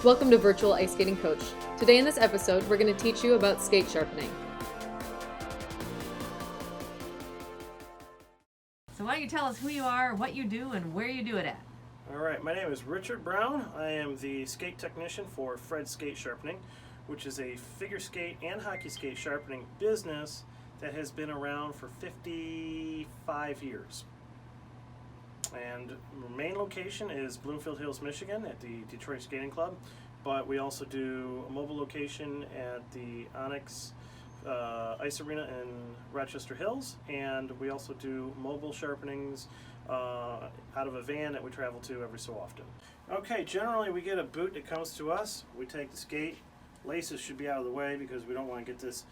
Welcome to Virtual Ice Skating Coach. Today in this episode, we're going to teach you about skate sharpening. So why don't you tell us who you are, what you do, and where you do it at? All right, my name is Richard Brown. I am the skate technician for Fred Skate Sharpening, which is a figure skate and hockey skate sharpening business that has been around for 55 years. And our main location is Bloomfield Hills, Michigan at the Detroit Skating Club, but we also do a mobile location at the Onyx Ice Arena in Rochester Hills, and we also do mobile sharpenings out of a van that we travel to every so often. Okay, generally we get a boot that comes to us. We take the skate. Laces should be out of the way because we don't want to get this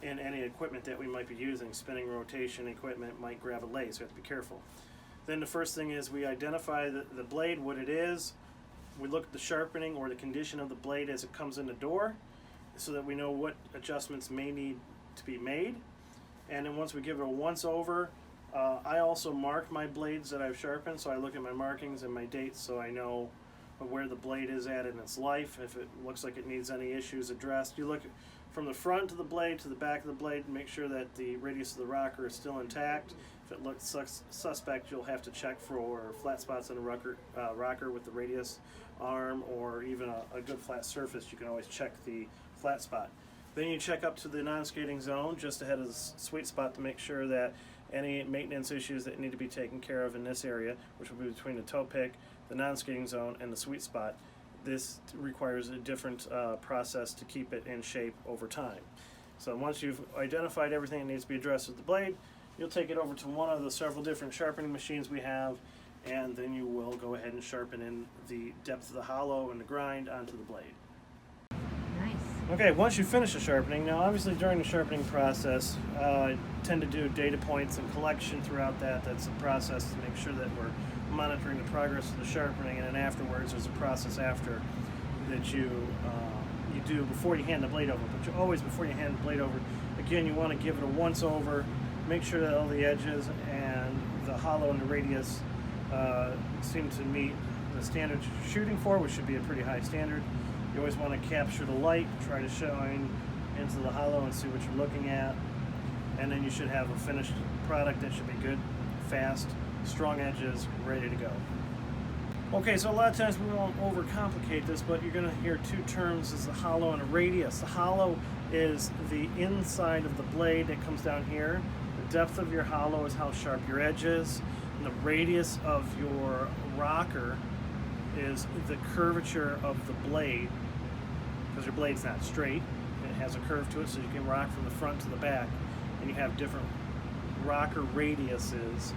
in any equipment that we might be using. Spinning rotation equipment might grab a lace. We have to be careful. Then the first thing is we identify the blade, what it is. We look at the sharpening or the condition of the blade as it comes in the door so that we know what adjustments may need to be made. And then once we give it a once over, I also mark my blades that I've sharpened, so I look at my markings and my dates so I know where the blade is at in its life. If it looks like it needs any issues addressed, you look from the front of the blade to the back of the blade and make sure that the radius of the rocker is still intact. If it looks suspect, you'll have to check for flat spots in the rocker with the radius arm, or even a good flat surface. You can always check the flat spot. Then you check up to the non-skating zone just ahead of the sweet spot to make sure that any maintenance issues that need to be taken care of in this area, which will be between the toe pick, the non-skating zone, and the sweet spot. This requires a different process to keep it in shape over time. So once you've identified everything that needs to be addressed with the blade, you'll take it over to one of the several different sharpening machines we have, and then you will go ahead and sharpen in the depth of the hollow and the grind onto the blade. Nice. Okay, once you finish the sharpening, now obviously during the sharpening process, I tend to do data points and collection throughout that. That's a process to make sure that we're monitoring the progress of the sharpening, and then afterwards there's a process after that you do before you hand the blade over. But you always, before you hand the blade over, again, you want to give it a once over, make sure that all the edges and the hollow and the radius seem to meet the standard you're shooting for, which should be a pretty high standard. You always want to capture the light, try to shine into the hollow and see what you're looking at, and then you should have a finished product that should be good, fast, strong edges, ready to go. Okay, so a lot of times we won't overcomplicate this, but you're going to hear two terms as the hollow and a radius. The hollow is the inside of the blade that comes down here. The depth of your hollow is how sharp your edge is, and the radius of your rocker is the curvature of the blade, because your blade's not straight. It has a curve to it, so you can rock from the front to the back, and you have different rocker radiuses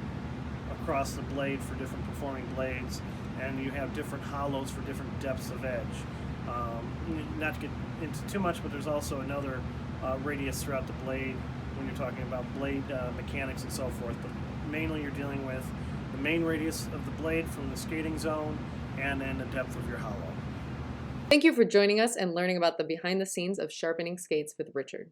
across the blade for different performing blades, and you have different hollows for different depths of edge. Not to get into too much, but there's also another radius throughout the blade when you're talking about blade mechanics and so forth, but mainly you're dealing with the main radius of the blade from the skating zone and then the depth of your hollow. Thank you for joining us and learning about the behind the scenes of sharpening skates with Richard.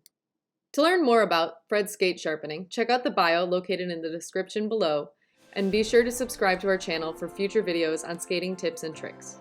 To learn more about Fred Skate Sharpening, check out the bio located in the description below, and be sure to subscribe to our channel for future videos on skating tips and tricks.